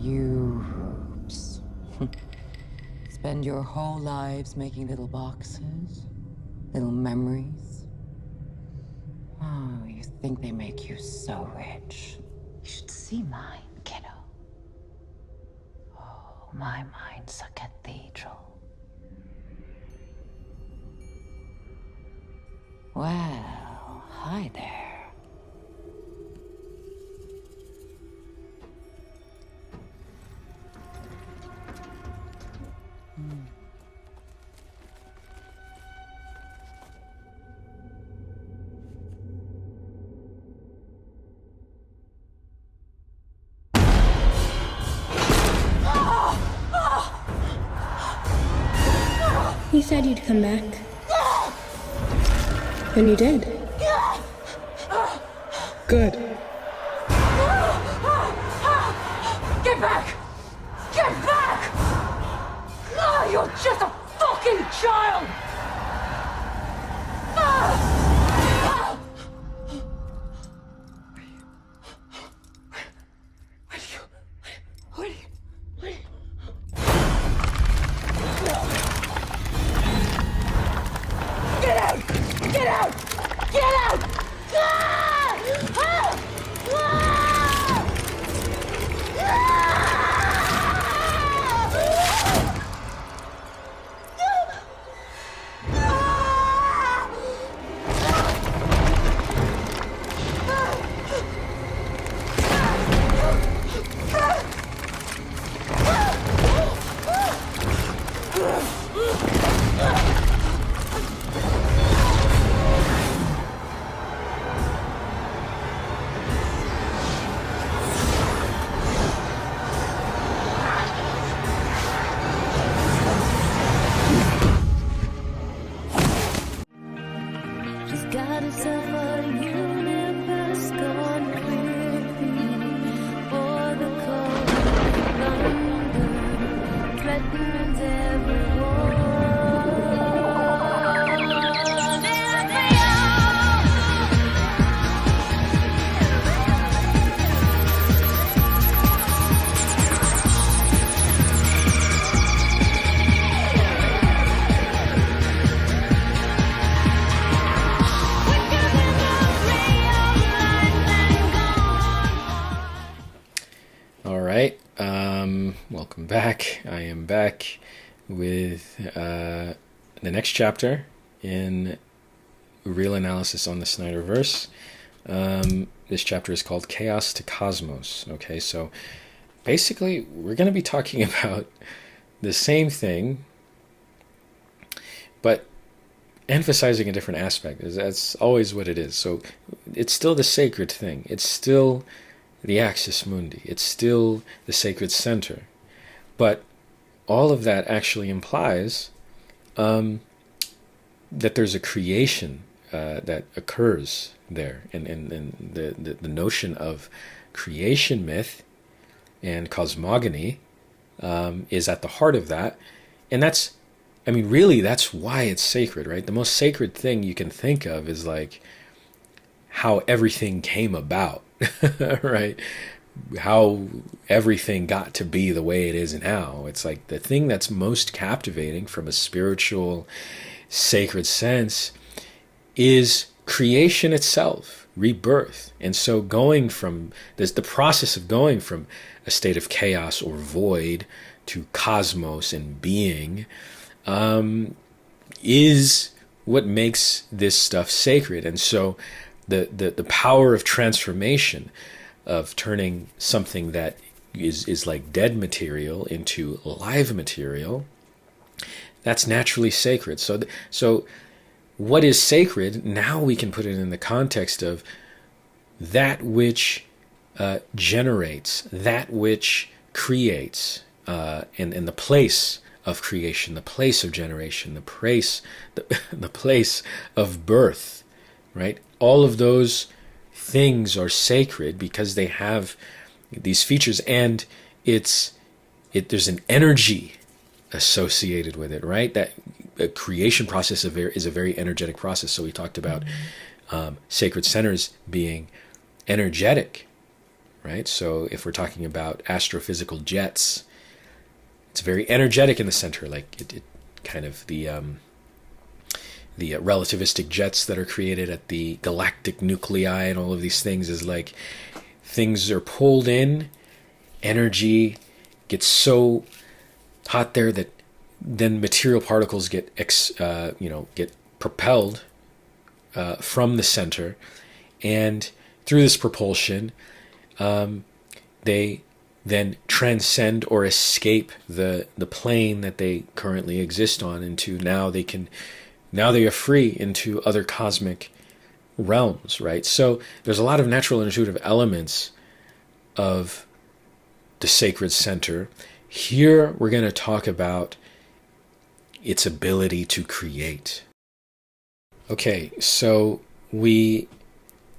You hoops. Spend your whole lives making little boxes, little memories. Oh, you think they make you so rich. You should see mine, kiddo. Oh, my mind's a cathedral. Well, hi there. You said you'd come back. And you did. Good. Get back! Get back! Oh, you're just a fucking child! Get out! Get out! Get out! Ah! Ah! Ah! She's got herself a universe gone crazy for the cold thunder threatens everyone. All right, welcome back. I am back with the next chapter in Real Analysis on the SnyderVerse. This chapter is called Chaos to Cosmos. Okay, so basically we're going to be talking about the same thing, but emphasizing a different aspect. That's always what it is. So it's still the sacred thing. It's still the axis mundi. It's still the sacred center. But all of that actually implies that there's a creation that occurs there. And the notion of creation myth and cosmogony is at the heart of that. And that's, I mean, really, that's why it's sacred, right? The most sacred thing you can think of is like how everything came about, right? How everything got to be the way it is now. It's like the thing that's most captivating from a spiritual, sacred sense is creation itself, rebirth. And so going from this, the process of going from a state of chaos or void to cosmos and being is what makes this stuff sacred. And so the power of transformation, of turning something that is like dead material into live material, that's naturally sacred. So what is sacred, now we can put it in the context of that which generates, that which creates, and the place of creation, the place of generation, the place of birth, right? All of those things are sacred because they have these features, and there's an energy associated with it, right? That the creation process is a very energetic process. So we talked about sacred centers being energetic, right? So if we're talking about astrophysical jets, it's very energetic in the center, like it kind of the relativistic jets that are created at the galactic nuclei and all of these things is like things are pulled in, energy gets so hot there that then material particles get get propelled from the center, and through this propulsion, they then transcend or escape the plane that they currently exist on into now they are free into other cosmic realms, right? So there's a lot of natural and intuitive elements of the sacred center. Here we're going to talk about its ability to create. Okay, so we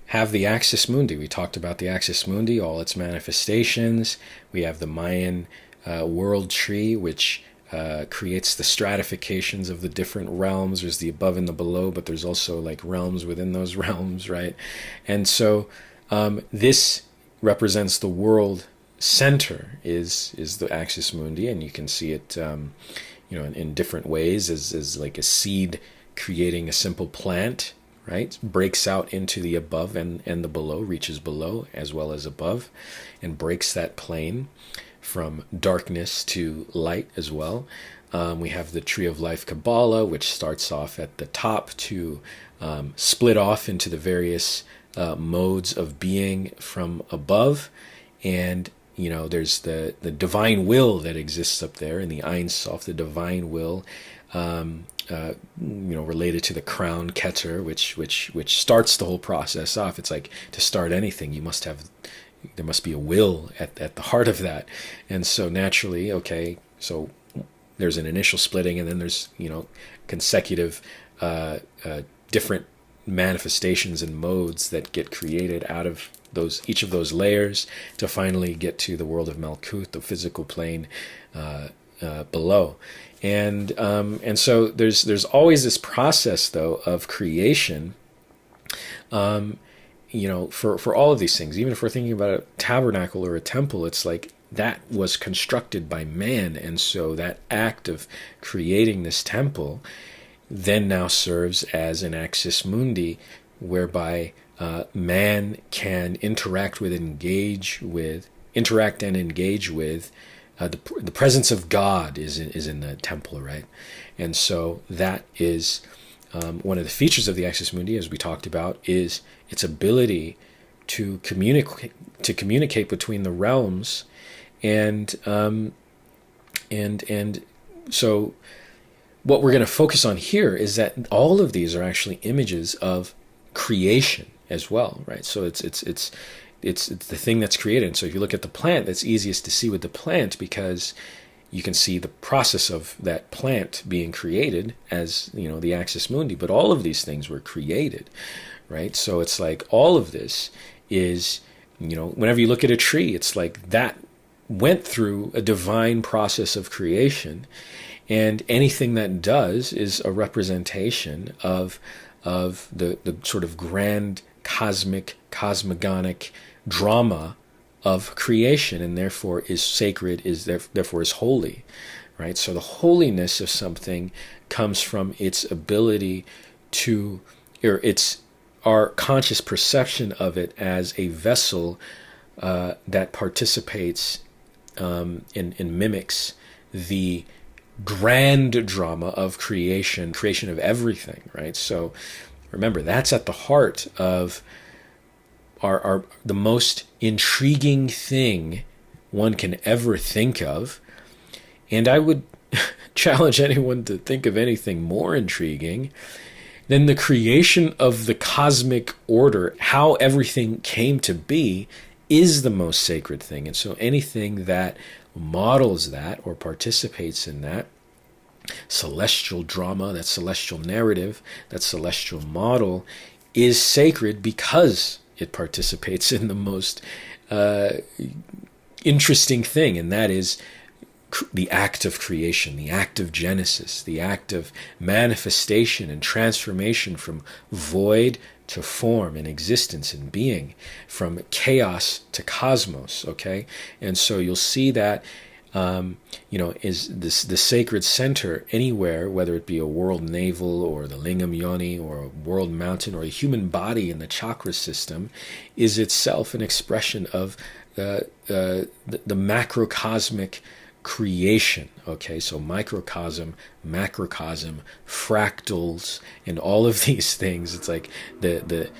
have the Axis Mundi. We talked about the Axis Mundi, all its manifestations. We have the Mayan world tree, which creates the stratifications of the different realms. There's the above and the below, but there's also like realms within those realms, right? And so this represents the world center is the Axis Mundi, and you can see it in different ways as like a seed creating a simple plant, right? Breaks out into the above and the below, reaches below as well as above, and breaks that plane from darkness to light as well. We have the Tree of Life Kabbalah, which starts off at the top to split off into the various modes of being from above. And, there's the divine will that exists up there in the Ein Sof, the divine will, related to the crown Keter, which starts the whole process off. It's like to start anything, there must be a will at the heart of that. And so naturally, okay, so there's an initial splitting, and then there's, consecutive different manifestations and modes that get created out of each of those layers to finally get to the world of Malkuth, the physical plane below. And so there's always this process, though, of creation, for all of these things. Even if we're thinking about a tabernacle or a temple, it's like that was constructed by man, and so that act of creating this temple then now serves as an axis mundi, whereby man can interact and engage with the presence of God is in the temple, right? And so that is one of the features of the axis mundi, as we talked about, is its ability to communicate between the realms, and so what we're going to focus on here is that all of these are actually images of creation as well, right? So it's the thing that's created. And so if you look at the plant, that's easiest to see with the plant, because you can see the process of that plant being created as, the axis mundi. But all of these things were created, right? So it's like all of this is, whenever you look at a tree, it's like that went through a divine process of creation, and anything that does is a representation of the sort of grand cosmogonic drama of creation, and therefore is sacred, therefore is holy, right? So the holiness of something comes from its ability to, or our conscious perception of it as a vessel that participates and mimics the grand drama of creation of everything, right? So remember, that's at the heart of the most intriguing thing one can ever think of. And I would challenge anyone to think of anything more intriguing than the creation of the cosmic order. How everything came to be is the most sacred thing. And so anything that models that or participates in that celestial drama, that celestial narrative, that celestial model is sacred because it participates in the most interesting thing, and that is the act of creation, the act of Genesis, the act of manifestation and transformation from void to form and existence and being, from chaos to cosmos, okay? And so you'll see that, is this the sacred center anywhere, whether it be a world navel or the lingam yoni or a world mountain or a human body in the chakra system, is itself an expression of the macrocosmic creation, okay? So microcosm, macrocosm, fractals, and all of these things. It's like the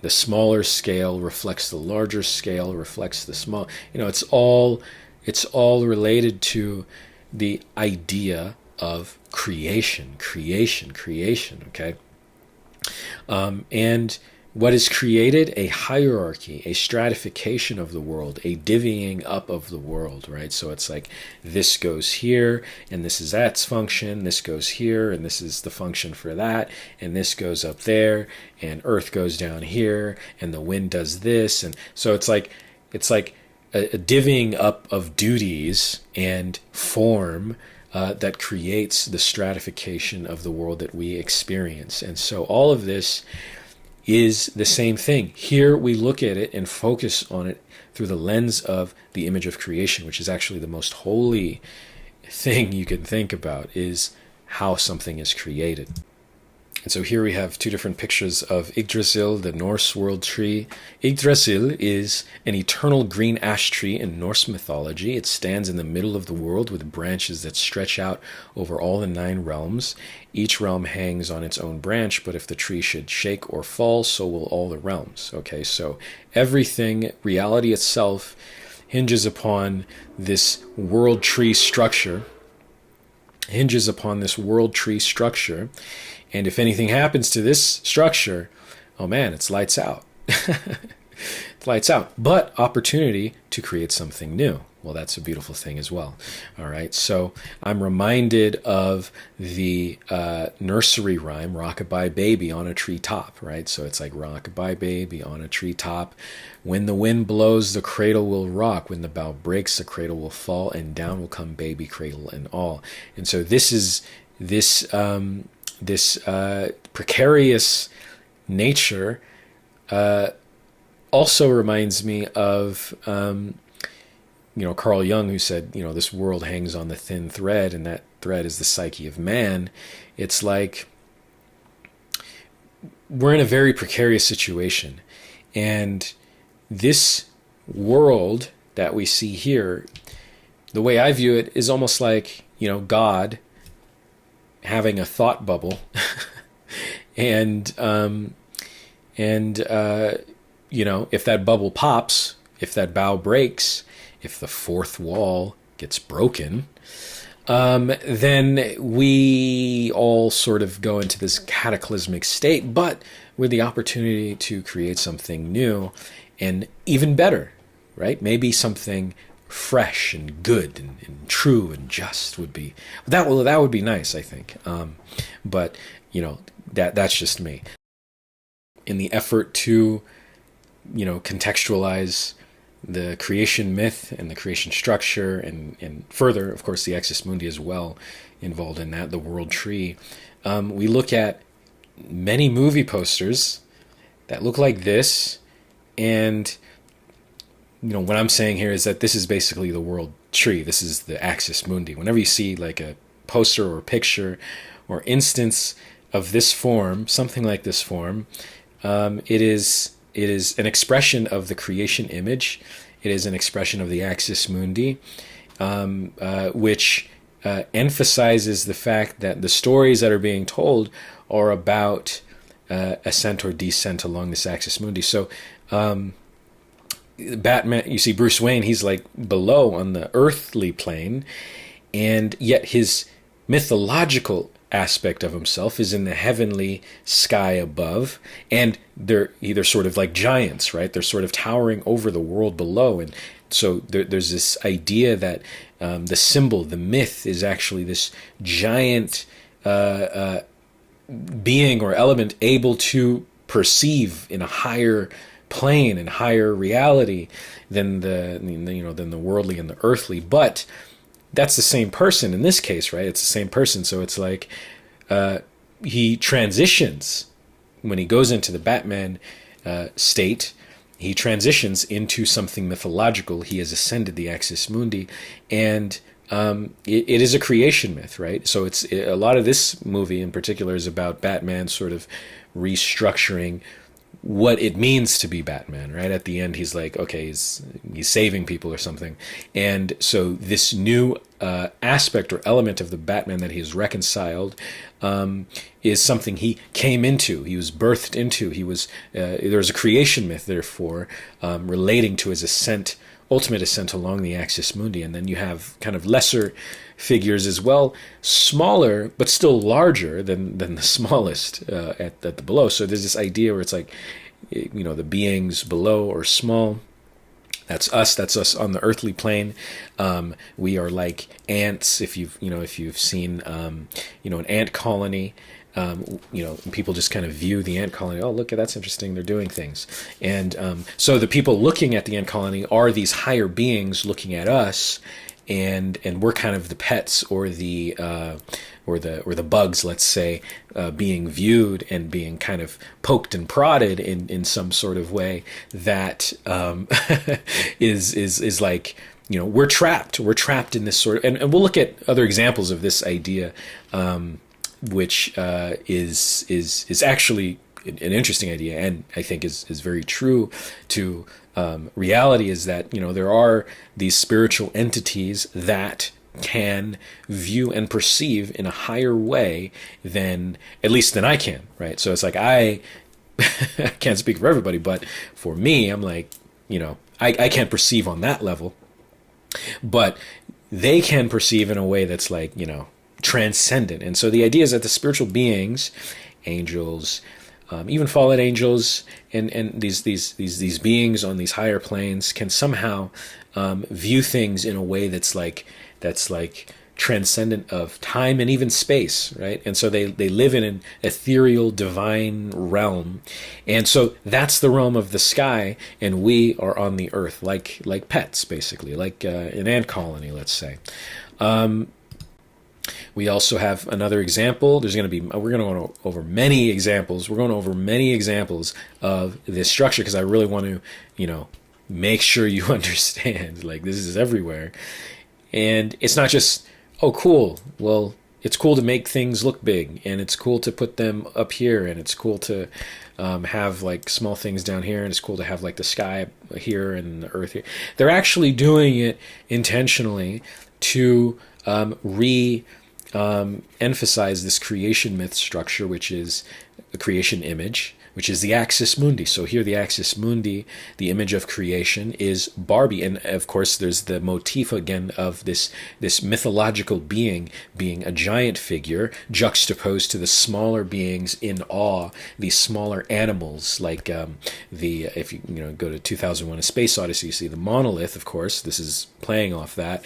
smaller scale reflects the larger scale, reflects the small. It's all related to the idea of creation, okay? And what is created? A hierarchy, a stratification of the world, a divvying up of the world, right? So it's like this goes here, and this is that's function, this goes here, and this is the function for that, and this goes up there, and earth goes down here, and the wind does this. And so it's like a divvying up of duties and form that creates the stratification of the world that we experience. And so all of this is the same thing. Here we look at it and focus on it through the lens of the image of creation, which is actually the most holy thing you can think about, is how something is created. And so here we have two different pictures of Yggdrasil, the Norse world tree. Yggdrasil is an eternal green ash tree in Norse mythology. It stands in the middle of the world with branches that stretch out over all the 9 realms. Each realm hangs on its own branch, but if the tree should shake or fall, so will all the realms. Okay, so everything, reality itself, hinges upon this world tree structure. And if anything happens to this structure, oh man, it's lights out. It's lights out. But opportunity to create something new. Well, that's a beautiful thing as well. All right, so I'm reminded of the nursery rhyme, Rockabye Baby on a Treetop, right? So it's like rockabye baby on a treetop. When the wind blows, the cradle will rock. When the bough breaks, the cradle will fall, and down will come baby, cradle and all. And so this is this precarious nature also reminds me of Carl Jung, who said, this world hangs on the thin thread, and that thread is the psyche of man. It's like we're in a very precarious situation, and this world that we see here, the way I view it, is almost like God having a thought bubble, and if that bubble pops, if that bough breaks, if the fourth wall gets broken, then we all sort of go into this cataclysmic state, but with the opportunity to create something new and even better, right? Maybe something fresh and good and true and just would be that would be nice, I think. But that's just me. In the effort to contextualize the creation myth and the creation structure, and further, of course, the Axis Mundi as well involved in that, the world tree, we look at many movie posters that look like this, and what I'm saying here is that this is basically the world tree. This is the Axis Mundi. Whenever you see like a poster or picture or instance of this form, something like this form, it is an expression of the creation image. It is an expression of the Axis Mundi, which emphasizes the fact that the stories that are being told are about ascent or descent along this Axis Mundi. So Batman, you see Bruce Wayne, he's like below on the earthly plane, and yet his mythological aspect of himself is in the heavenly sky above, and they're sort of like giants, right? They're sort of towering over the world below. And so there's this idea that the symbol, the myth, is actually this giant being or element able to perceive in a higher plane and higher reality than the worldly and the earthly. But that's the same person in this case, right? It's the same person. So it's like he transitions when he goes into the Batman state, he transitions into something mythological. He has ascended the Axis Mundi, and it is a creation myth, right? So a lot of this movie in particular is about Batman sort of restructuring what it means to be Batman, right? At the end, he's like, okay, he's saving people or something. And so this new aspect or element of the Batman that he has reconciled is something he came into, he was birthed into. There was a creation myth, therefore, relating to his ascent, ultimate ascent along the Axis Mundi. And then you have kind of lesser figures as well, smaller but still larger than the smallest at the below. So there's this idea where it's like, the beings below are small. That's us on the earthly plane. We are like ants. If you've seen an ant colony, people just kind of view the ant colony. Oh, look, that's interesting. They're doing things. And so the people looking at the ant colony are these higher beings looking at us, and we're kind of the pets or the bugs, let's say, being viewed and being kind of poked and prodded in some sort of way that is like, we're trapped in this sort of, and we'll look at other examples of this idea, which is actually an interesting idea, and I think is very true to reality, is that there are these spiritual entities that can view and perceive in a higher way than I can, right? So it's like I can't speak for everybody, but for me, I'm like, I can't perceive on that level, but they can perceive in a way that's like, transcendent. And so the idea is that the spiritual beings, angels, even fallen angels, and these beings on these higher planes can somehow view things in a way that's like transcendent of time and even space, right? And so they live in an ethereal, divine realm, and so that's the realm of the sky, and we are on the earth, like pets, basically, like an ant colony, let's say. We also have another example. We're going to go over many examples. We're going over many examples of this structure because I really want to, make sure you understand, like, this is everywhere. And it's not just, oh, cool. Well, it's cool to make things look big, and it's cool to put them up here, and it's cool to have like small things down here, and it's cool to have like the sky here and the earth here. They're actually doing it intentionally to emphasize this creation myth structure, which is the creation image, which is the Axis Mundi. So here the Axis Mundi, the image of creation, is Barbie. And of course there's the motif again of this mythological being a giant figure juxtaposed to the smaller beings in awe, these smaller animals, like if you go to 2001: A Space Odyssey, you see the monolith, of course. This is playing off that.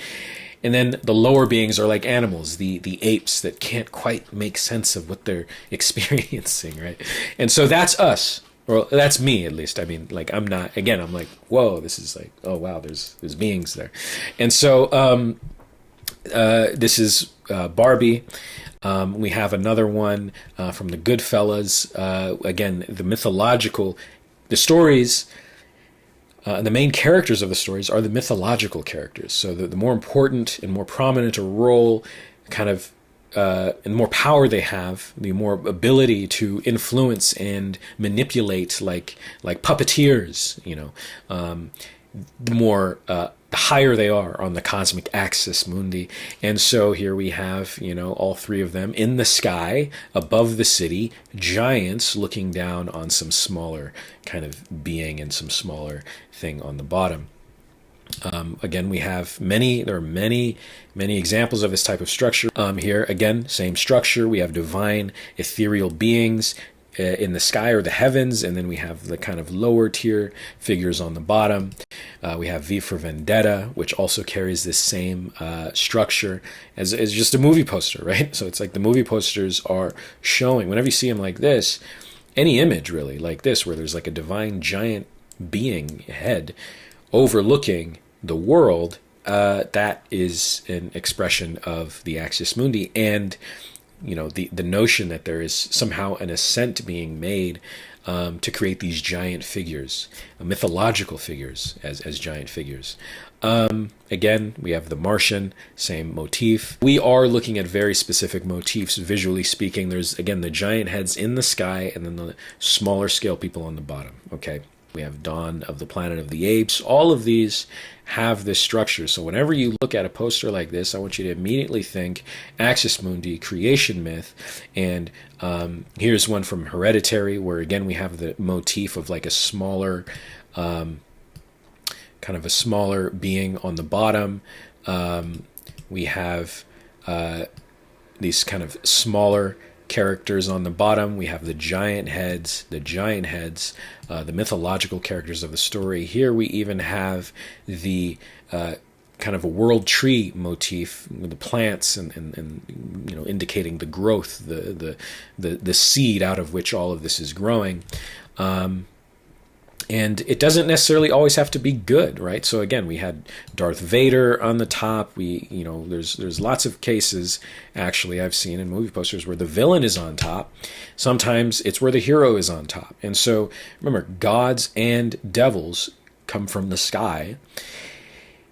And then the lower beings are like animals, the apes that can't quite make sense of what they're experiencing, right? And so that's us, or that's me at least. I mean, like, I'm like, whoa, this is like, oh wow, there's beings there. And so this is Barbie. We have another one from the Goodfellas. Again, the stories. The main characters of the stories are the mythological characters. So the more important and more prominent a role, kind of, and more power they have, the more ability to influence and manipulate, like puppeteers. The higher they are on the cosmic axis mundi. And so here we have, all three of them in the sky above the city, giants looking down on some smaller kind of being and some smaller thing on the bottom. Again, there are many examples of this type of structure. Here, again, same structure. We have divine ethereal beings in the sky or the heavens, and then we have the kind of lower tier figures on the bottom. We have V for Vendetta, which also carries this same structure as just a movie poster, right? So it's like the movie posters are showing, whenever you see them like this, any image really like this, where there's like a divine giant being head overlooking the world, that is an expression of the Axis Mundi. And the notion that there is somehow an ascent being made to create these giant figures, mythological figures as giant figures. Again, we have the Martian, same motif. We are looking at very specific motifs, visually speaking. There's, again, the giant heads in the sky and then the smaller scale people on the bottom, okay? We have Dawn of the Planet of the Apes. All of these have this structure. So whenever you look at a poster like this, I want you to immediately think Axis Mundi, creation myth. And here's one from Hereditary, where again we have the motif of like a smaller, kind of a smaller being on the bottom. We have these kind of smaller characters on the bottom. We have the giant heads, the mythological characters of the story. Here we even have the kind of a world tree motif with the plants and indicating the growth, the seed out of which all of this is growing. And it doesn't necessarily always have to be good, right? So again, we had Darth Vader on the top. There's lots of cases, actually, I've seen in movie posters where the villain is on top. Sometimes it's where the hero is on top. And so remember, gods and devils come from the sky.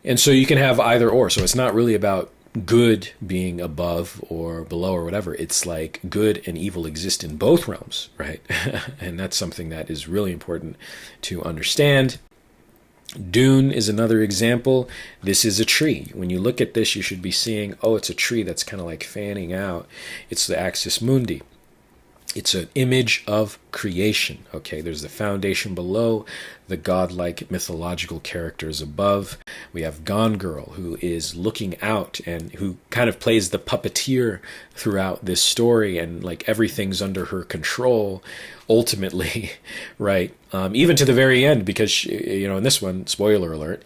And so you can have either or. So it's not really about good being above or below or whatever. It's like good and evil exist in both realms, right? And that's something that is really important to understand. Dune is another example. This is a tree. When you look at this, you should be seeing, oh, it's a tree that's kind of like fanning out. It's the Axis Mundi. It's an image of creation. Okay, there's the foundation below, the godlike mythological characters above. We have Gone Girl, who is looking out and who kind of plays the puppeteer throughout this story, and like everything's under her control ultimately, right? Even to the very end, because she, in this one, spoiler alert,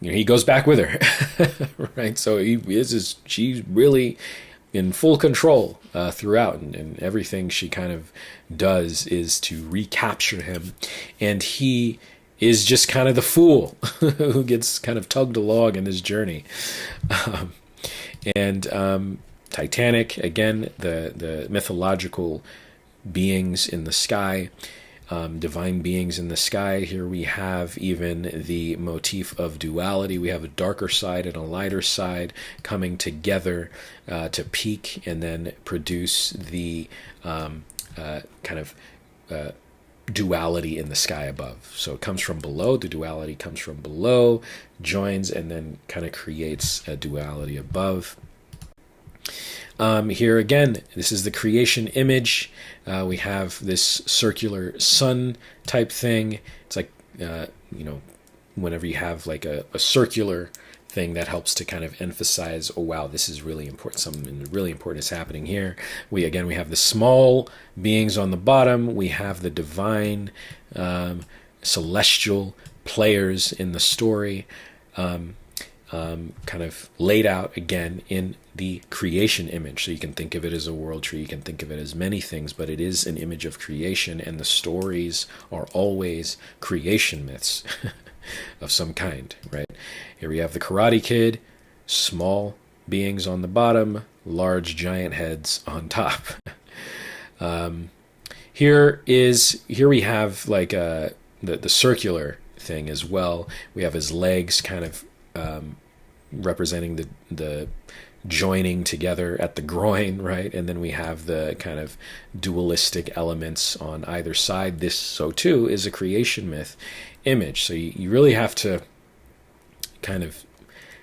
he goes back with her, right? So she's really in full control throughout, and everything she kind of does is to recapture him, and he is just kind of the fool who gets kind of tugged along in this journey. Titanic, again, the mythological beings in the sky, divine beings in the sky. Here we have even the motif of duality. We have a darker side and a lighter side coming together to peak and then produce the kind of duality in the sky above. So it comes from below, the duality comes from below, joins, and then kind of creates a duality above. Here again, this is the creation image. We have this circular sun type thing. It's like, whenever you have like a circular thing, that helps to kind of emphasize, oh wow, this is really important. Something really important is happening here. We have the small beings on the bottom. We have the divine, celestial players in the story, kind of laid out again in the creation image. So you can think of it as a world tree, you can think of it as many things, but it is an image of creation, and the stories are always creation myths of some kind, right? Here we have the Karate Kid, small beings on the bottom, large giant heads on top. Here we have like the circular thing as well. We have his legs kind of representing the joining together at the groin, right? And then we have the kind of dualistic elements on either side. This, so too, is a creation myth image. So you really have to kind of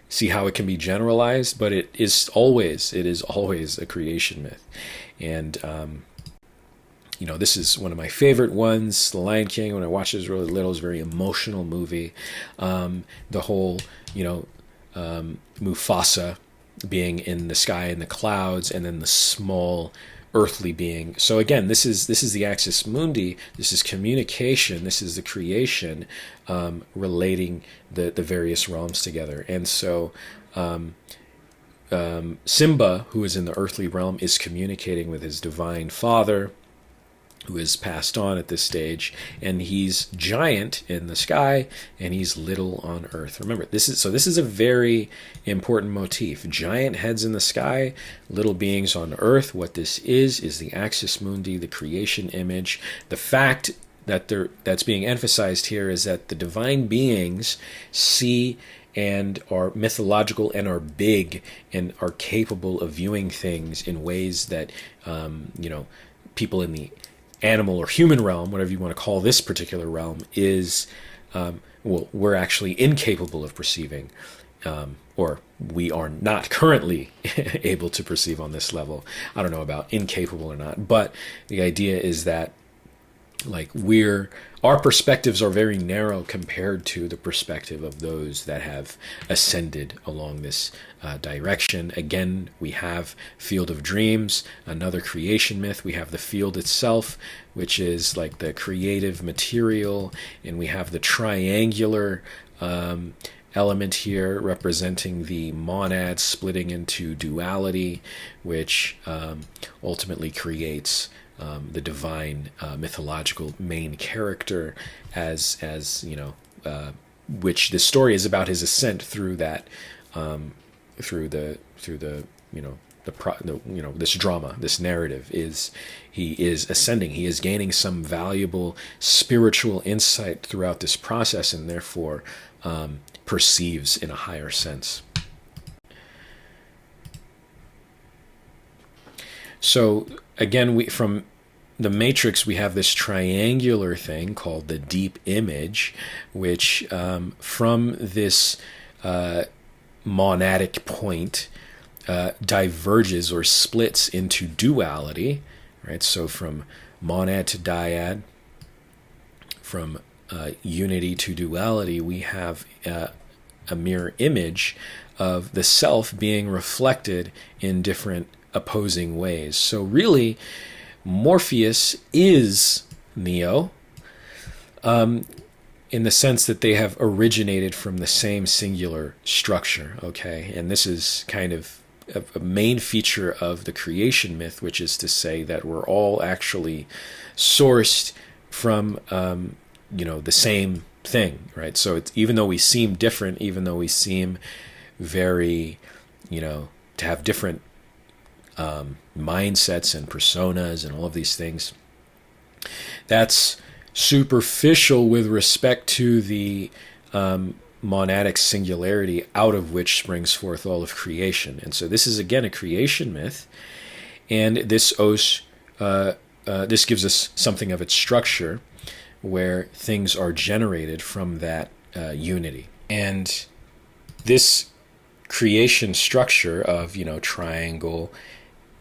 see how it can be generalized, but it is always a creation myth. And this is one of my favorite ones, The Lion King. When I watched it as really little, it was a very emotional movie. The whole, Mufasa being in the sky in the clouds, and then the small earthly being. So again, this is the Axis Mundi. This is communication. This is the creation, relating the various realms together. And so Simba, who is in the earthly realm, is communicating with his divine father. who is passed on at this stage, and he's giant in the sky and he's little on earth. Remember, this is a very important motif. Giant heads in the sky, little beings on earth. What this is the axis mundi, the creation image. The fact that's being emphasized here is that the divine beings see and are mythological and are big and are capable of viewing things in ways that people in the animal or human realm, whatever you want to call this particular realm, is we're actually incapable of perceiving, or we are not currently able to perceive on this level. I don't know about incapable or not, but the idea is that our perspectives are very narrow compared to the perspective of those that have ascended along this direction. Again, we have Field of Dreams, another creation myth. We have the field itself, which is like the creative material, and we have the triangular element here representing the monad splitting into duality, which ultimately creates the divine mythological main character, as which this story is about his ascent through that, through the this drama, this narrative is he is ascending, he is gaining some valuable spiritual insight throughout this process, and therefore perceives in a higher sense. So again, from the Matrix, we have this triangular thing called the deep image, which from this monadic point diverges or splits into duality, right? So from monad to dyad, from unity to duality, we have a mirror image of the self being reflected in different opposing ways. So really, Morpheus is Neo, in the sense that they have originated from the same singular structure, okay? And this is kind of a main feature of the creation myth, which is to say that we're all actually sourced from, the same thing, right? So it's, even though we seem different, even though we seem very, to have different mindsets and personas and all of these things, that's superficial with respect to the monadic singularity out of which springs forth all of creation. And so this is again a creation myth, and this this gives us something of its structure where things are generated from that unity. And this creation structure of triangle.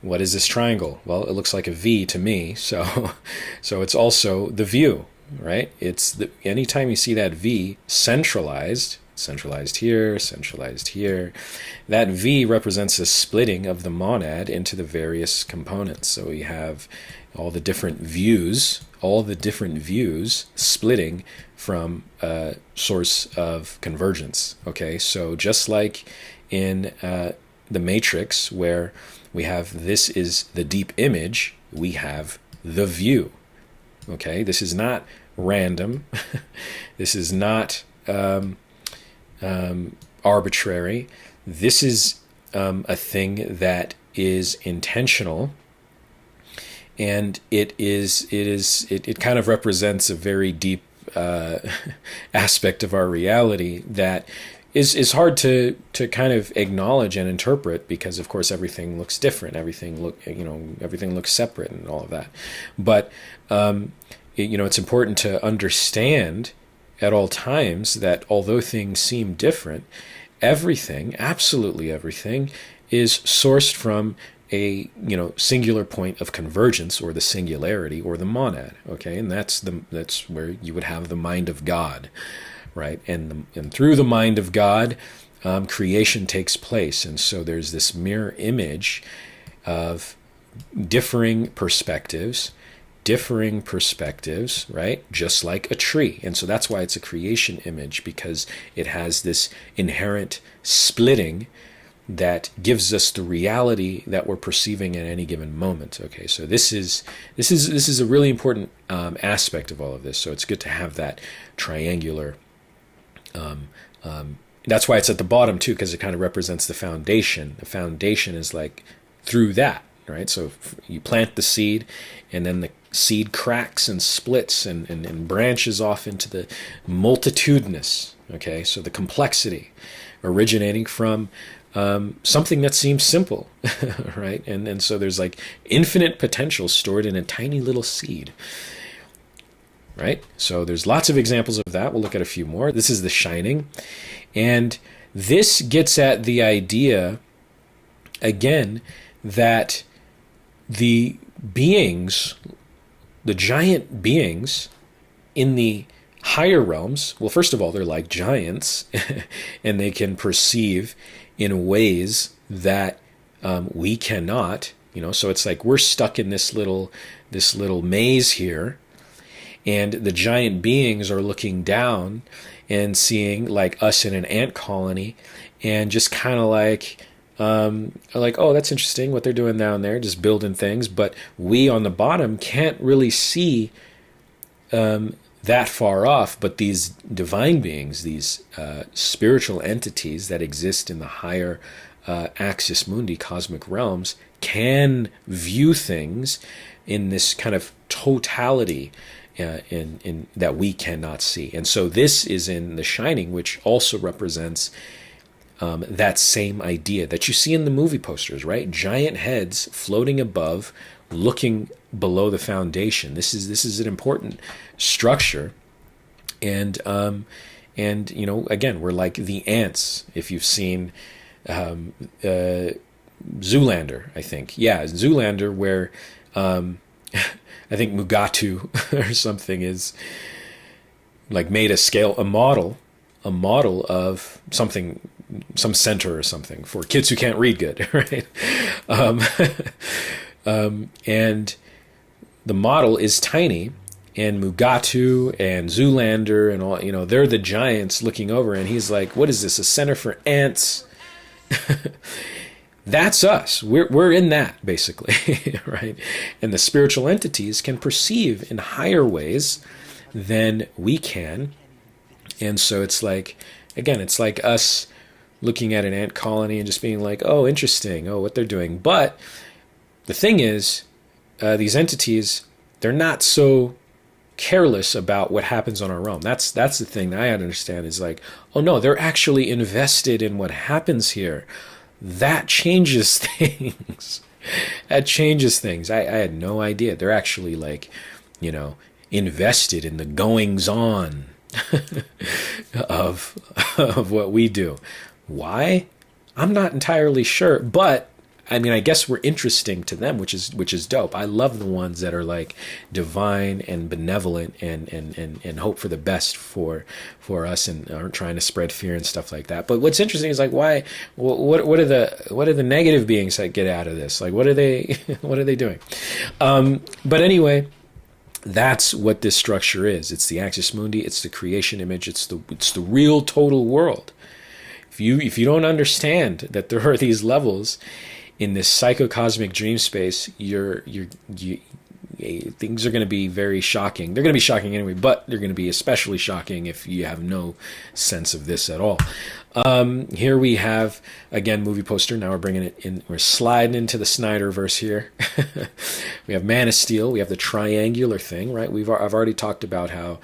What is this triangle? Well, it looks like a V to me, so it's also the view, right? It's anytime you see that V centralized here, that V represents a splitting of the monad into the various components. So we have all the different views splitting from a source of convergence. Okay, so just like in the Matrix, where we have this is the deep image, we have the view. Okay, this is not random. This is not arbitrary. This is a thing that is intentional, and it kind of represents a very deep aspect of our reality that is hard to kind of acknowledge and interpret, because of course everything looks different, everything looks separate and all of that. But it's important to understand at all times that although things seem different, everything, absolutely everything, is sourced from a singular point of convergence, or the singularity, or the monad. Okay, and that's where you would have the mind of God. Right, and through the mind of God, creation takes place, and so there's this mirror image of differing perspectives, right? Just like a tree, and so that's why it's a creation image, because it has this inherent splitting that gives us the reality that we're perceiving at any given moment. Okay, so this is a really important aspect of all of this. So it's good to have that triangular. That's why it's at the bottom too, because it kind of represents the foundation. The foundation is like through that, right? So you plant the seed, and then the seed cracks and splits and branches off into the multitudinous. Okay, so the complexity originating from something that seems simple, right? And so there's like infinite potential stored in a tiny little seed, right? So there's lots of examples of that. We'll look at a few more. This is The Shining. And this gets at the idea, again, that the beings, the giant beings in the higher realms, well, first of all, they're like giants, and they can perceive in ways that we cannot, so it's like we're stuck in this little maze here, and the giant beings are looking down and seeing like us in an ant colony, and just kind of like, oh, that's interesting what they're doing down there, just building things. But we on the bottom can't really see that far off. But these divine beings, these spiritual entities that exist in the higher axis mundi, cosmic realms, can view things in this kind of totality in that we cannot see. And so this is in The Shining, which also represents that same idea that you see in the movie posters, right? Giant heads floating above, looking below the foundation. This is an important structure, and again, we're like the ants. If you've seen Zoolander, I think, Zoolander, where I think Mugatu or something is like made a model of something, some center or something for kids who can't read good, right? And the model is tiny, and Mugatu and Zoolander and all, they're the giants looking over, and he's like, what is this, a center for ants? That's us. We're in that, basically, right? And the spiritual entities can perceive in higher ways than we can. And so it's like, again, it's like us looking at an ant colony and just being like, oh, interesting, oh, what they're doing. But the thing is, these entities, they're not so careless about what happens on our realm. That's the thing that I understand, is like, oh no, they're actually invested in what happens here. That changes things. That changes things. I had no idea. They're actually like, invested in the goings on of what we do. Why? I'm not entirely sure, but I mean, I guess we're interesting to them, which is dope. I love the ones that are like divine and benevolent and hope for the best for us and aren't trying to spread fear and stuff like that. But what's interesting is like, why? What are the negative beings that get out of this? Like, what are they doing? But anyway, that's what this structure is. It's the axis mundi. It's the creation image. It's the real total world. If you don't understand that there are these levels in this psychocosmic dream space, things are going to be very shocking. They're going to be shocking anyway, but they're going to be especially shocking if you have no sense of this at all. Here we have, again, movie poster. Now we're bringing it in. We're sliding into the SnyderVerse here. We have Man of Steel. We have the triangular thing, right? I've already talked about how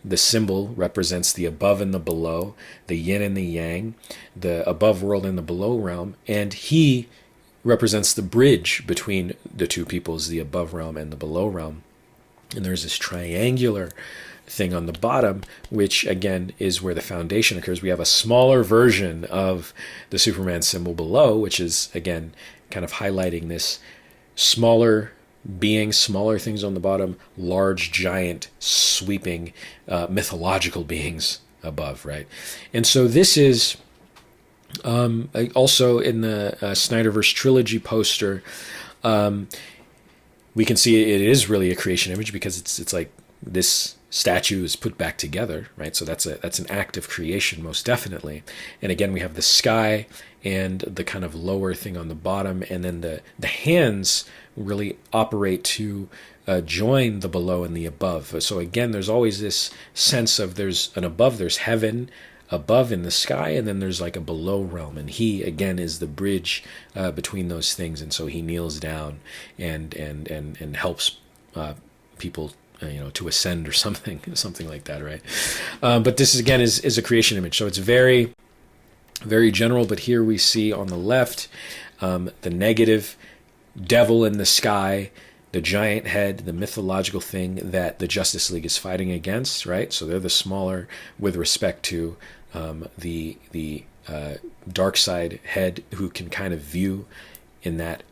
the symbol represents the above and the below, the yin and the yang, the above world and the below realm, and he represents the bridge between the two peoples, the above realm and the below realm. And there's this triangular thing on the bottom, which again is where the foundation occurs. We have a smaller version of the Superman symbol below, which is again kind of highlighting this smaller beings, smaller things on the bottom, large, giant, sweeping, mythological beings above, right? And so this is also in the SnyderVerse trilogy poster. We can see it is really a creation image, because it's like this statue is put back together, right? So that's an act of creation, most definitely. And again, we have the sky and the kind of lower thing on the bottom, and then the hands really operate to join the below and the above. So again, there's always this sense of there's an above, there's heaven above in the sky, and then there's like a below realm, and he again is the bridge between those things, and so he kneels down and helps people to ascend or something like that, right? But this again is a creation image, so it's very, very general. But here we see on the left the negative devil in the sky, the giant head, the mythological thing that the Justice League is fighting against, right? So they're the smaller with respect to the dark side head, who can kind of view in that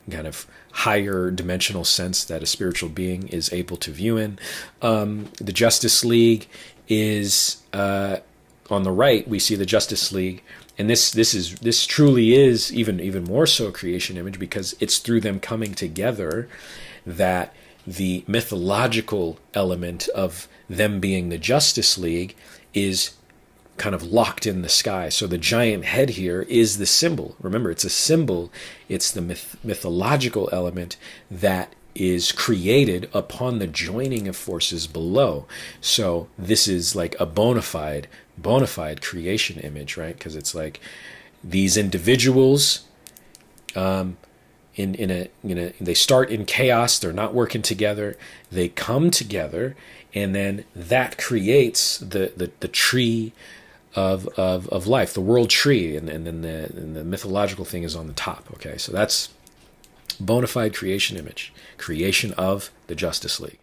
kind of higher dimensional sense that a spiritual being is able to view in. The Justice League is on the right. We see the Justice League, and this truly is even more so a creation image, because it's through them coming together that the mythological element of them being the Justice League is kind of locked in the sky. So the giant head here is the symbol. Remember, it's a symbol. It's the mythological element that is created upon the joining of forces below. So this is like a bona fide creation image, right? Because it's like these individuals they start in chaos, they're not working together, they come together, and then that creates the tree of life, the world tree, and then the mythological thing is on the top. Okay, so that's bona fide creation image, creation of the Justice League.